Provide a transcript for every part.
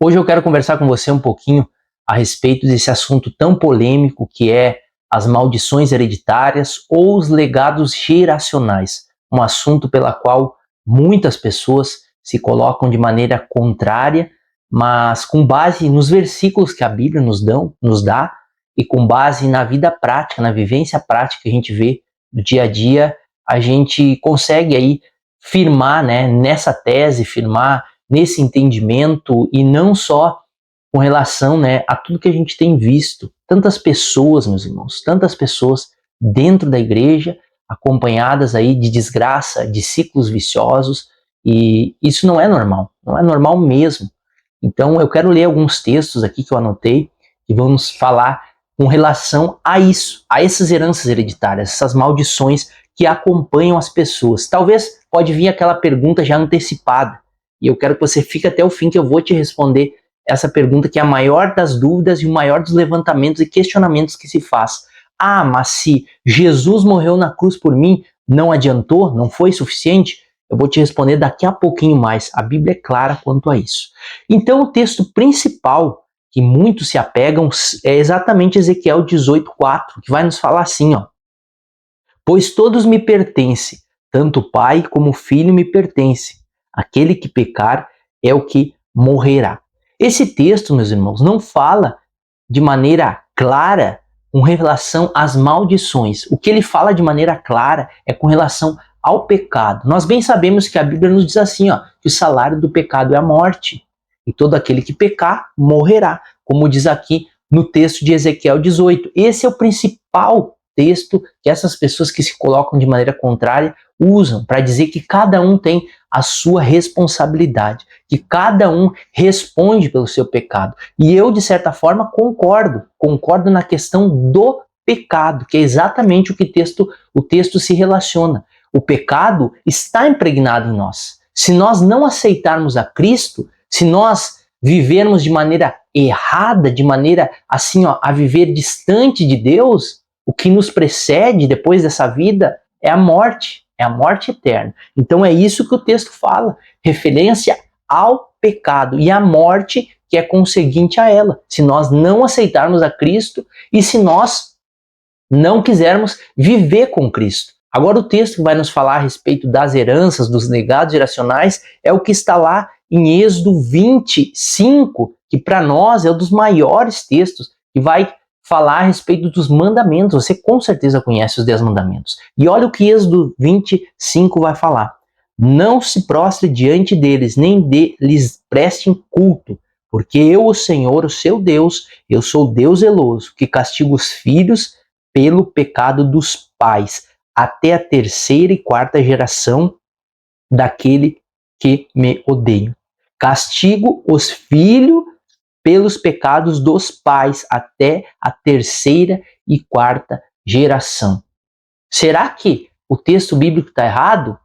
Hoje eu quero conversar com você um pouquinho a respeito desse assunto tão polêmico que é as maldições hereditárias ou os legados geracionais, um assunto pela qual muitas pessoas se colocam de maneira contrária, mas com base nos versículos que a Bíblia nos dá e com base na vida prática, na vivência prática que a gente vê do dia a dia, a gente consegue aí firmar, nessa tese, firmar nesse entendimento e não só com relação, a tudo que a gente tem visto. Tantas pessoas, meus irmãos, tantas pessoas dentro da igreja acompanhadas aí de desgraça, de ciclos viciosos, e isso não é normal mesmo. Então eu quero ler alguns textos aqui que eu anotei e vamos falar com relação a isso, a essas heranças hereditárias, essas maldições que acompanham as pessoas. Talvez pode vir aquela pergunta já antecipada, e eu quero que você fique até o fim que eu vou te responder essa pergunta que é a maior das dúvidas e o maior dos levantamentos e questionamentos que se faz. Ah, mas se Jesus morreu na cruz por mim, não adiantou? Não foi suficiente? Eu vou te responder daqui a pouquinho mais. A Bíblia é clara quanto a isso. Então o texto principal que muitos se apegam é exatamente Ezequiel 18:4, que vai nos falar assim, ó: pois todos me pertencem, tanto o Pai como o Filho me pertencem. Aquele que pecar é o que morrerá. Esse texto, meus irmãos, não fala de maneira clara com relação às maldições. O que ele fala de maneira clara é com relação ao pecado. Nós bem sabemos que a Bíblia nos diz assim, ó, que o salário do pecado é a morte. E todo aquele que pecar morrerá, como diz aqui no texto de Ezequiel 18. Esse é o principal texto que essas pessoas que se colocam de maneira contrária usam para dizer que cada um tem a sua responsabilidade, que cada um responde pelo seu pecado. E eu, de certa forma, concordo na questão do pecado, que é exatamente o que o texto se relaciona. O pecado está impregnado em nós. Se nós não aceitarmos a Cristo, se nós vivermos de maneira errada, de maneira assim, ó, a viver distante de Deus, o que nos precede depois dessa vida é a morte eterna. Então é isso que o texto fala, referência ao pecado e à morte que é conseguinte a ela, se nós não aceitarmos a Cristo e se nós não quisermos viver com Cristo. Agora o texto que vai nos falar a respeito das heranças, dos legados geracionais, é o que está lá em Êxodo 25, que para nós é um dos maiores textos, que vai falar a respeito dos mandamentos. Você com certeza conhece os 10 mandamentos. E olha o que Êxodo 25 vai falar. Não se prostre diante deles, nem lhes prestem culto, porque eu, o Senhor, o seu Deus, eu sou Deus zeloso, que castigo os filhos pelo pecado dos pais, até a 3ª e 4ª geração daquele que me odeiam. Castigo os filhos pelos pecados dos pais até a 3ª e 4ª geração. Será que o texto bíblico está errado?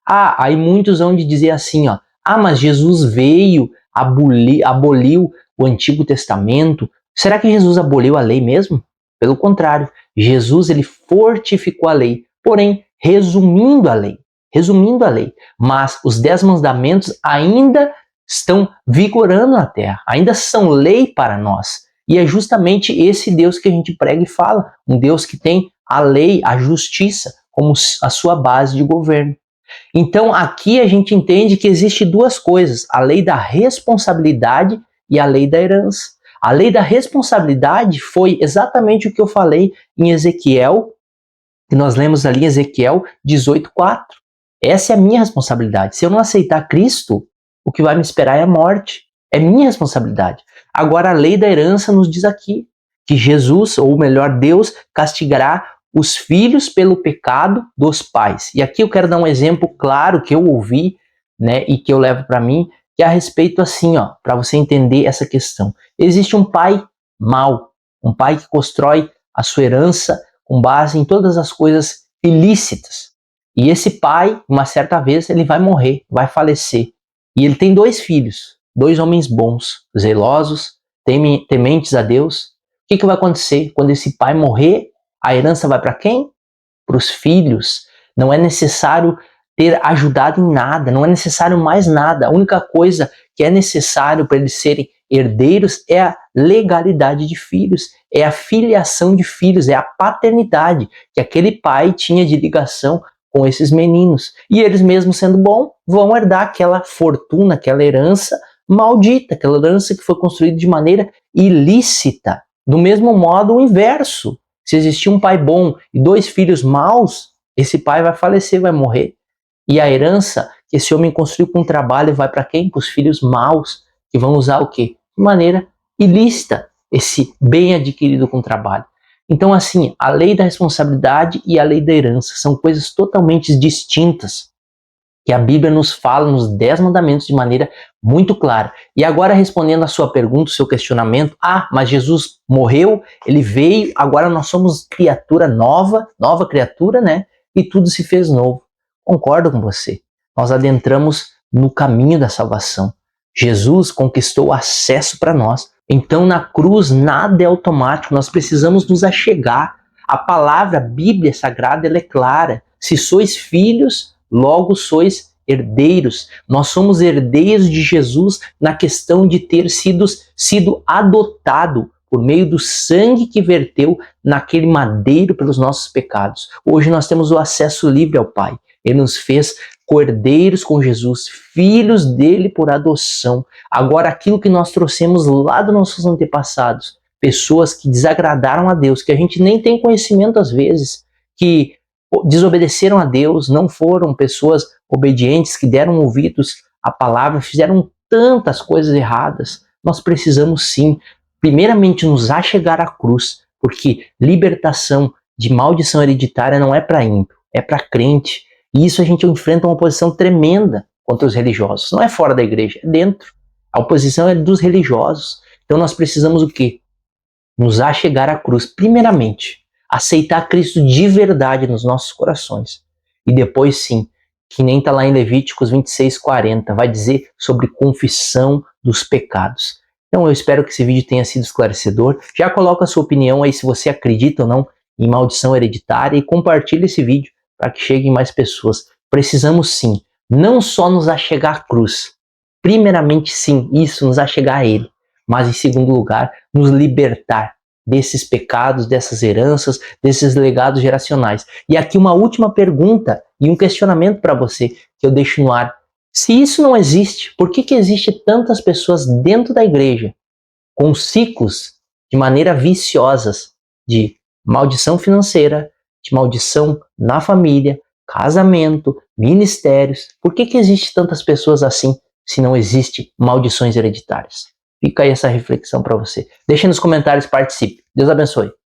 Aí muitos vão dizer assim, ó, mas Jesus veio, aboliu o Antigo Testamento. Será que Jesus aboliu a lei mesmo? Pelo contrário, Jesus ele fortificou a lei, porém resumindo a lei. Mas os 10 mandamentos ainda estão vigorando na terra, ainda são lei para nós. E é justamente esse Deus que a gente prega e fala, um Deus que tem a lei, a justiça, como a sua base de governo. Então aqui a gente entende que existe duas coisas, a lei da responsabilidade e a lei da herança. A lei da responsabilidade foi exatamente o que eu falei em Ezequiel, que nós lemos ali em Ezequiel 18:4. Essa é a minha responsabilidade. Se eu não aceitar Cristo, o que vai me esperar é a morte. É minha responsabilidade. Agora, a lei da herança nos diz aqui que Jesus, ou melhor, Deus, castigará os filhos pelo pecado dos pais. E aqui eu quero dar um exemplo claro que eu ouvi, e que eu levo para mim, que é a respeito assim, ó, para você entender essa questão. Existe um pai mau, um pai que constrói a sua herança com base em todas as coisas ilícitas. E esse pai, uma certa vez, ele vai morrer, vai falecer. E ele tem 2 filhos, 2 homens bons, zelosos, tementes a Deus. O que vai acontecer quando esse pai morrer? A herança vai para quem? Para os filhos. Não é necessário ter ajudado em nada, não é necessário mais nada. A única coisa que é necessário para eles serem herdeiros é a legalidade de filhos, é a filiação de filhos, é a paternidade que aquele pai tinha de ligação com esses meninos. E eles, mesmo sendo bons, vão herdar aquela fortuna, aquela herança maldita, aquela herança que foi construída de maneira ilícita. Do mesmo modo, o inverso. Se existir um pai bom e 2 filhos maus, esse pai vai falecer, vai morrer. E a herança que esse homem construiu com trabalho vai para quem? Para os filhos maus, que vão usar o quê? De maneira ilícita, esse bem adquirido com trabalho. Então, assim, a lei da responsabilidade e a lei da herança são coisas totalmente distintas, que a Bíblia nos fala nos 10 mandamentos de maneira muito clara. E agora, respondendo a sua pergunta, o seu questionamento, mas Jesus morreu, ele veio, agora nós somos criatura nova criatura, né? E tudo se fez novo. Concordo com você. Nós adentramos no caminho da salvação. Jesus conquistou acesso para nós. Então, na cruz, nada é automático. Nós precisamos nos achegar. A palavra, a Bíblia Sagrada, ela é clara. Se sois filhos, logo sois herdeiros. Nós somos herdeiros de Jesus na questão de ter sido adotado por meio do sangue que verteu naquele madeiro pelos nossos pecados. Hoje nós temos o acesso livre ao Pai. Ele nos fez cordeiros com Jesus, filhos dele por adoção. Agora, aquilo que nós trouxemos lá dos nossos antepassados, pessoas que desagradaram a Deus, que a gente nem tem conhecimento às vezes, que desobedeceram a Deus, não foram pessoas obedientes, que deram ouvidos à palavra, fizeram tantas coisas erradas. Nós precisamos sim, primeiramente, nos achegar à cruz, porque libertação de maldição hereditária não é para ímpio, é para crente. E isso a gente enfrenta uma oposição tremenda contra os religiosos. Não é fora da igreja, é dentro. A oposição é dos religiosos. Então nós precisamos o quê? Nos achegar à cruz, primeiramente. Aceitar Cristo de verdade nos nossos corações. E depois sim, que nem está lá em Levíticos 26:40, vai dizer sobre confissão dos pecados. Então eu espero que esse vídeo tenha sido esclarecedor. Já coloca a sua opinião aí se você acredita ou não em maldição hereditária e compartilhe esse vídeo para que cheguem mais pessoas. Precisamos sim, não só nos achegar à cruz, primeiramente sim, isso, nos achegar a Ele, mas em segundo lugar, nos libertar desses pecados, dessas heranças, desses legados geracionais. E aqui uma última pergunta e um questionamento para você que eu deixo no ar. Se isso não existe, por que existe tantas pessoas dentro da igreja com ciclos de maneira viciosas de maldição financeira, de maldição na família, casamento, ministérios? Por que existe tantas pessoas assim se não existe maldições hereditárias? Fica aí essa reflexão para você. Deixe nos comentários, participe. Deus abençoe.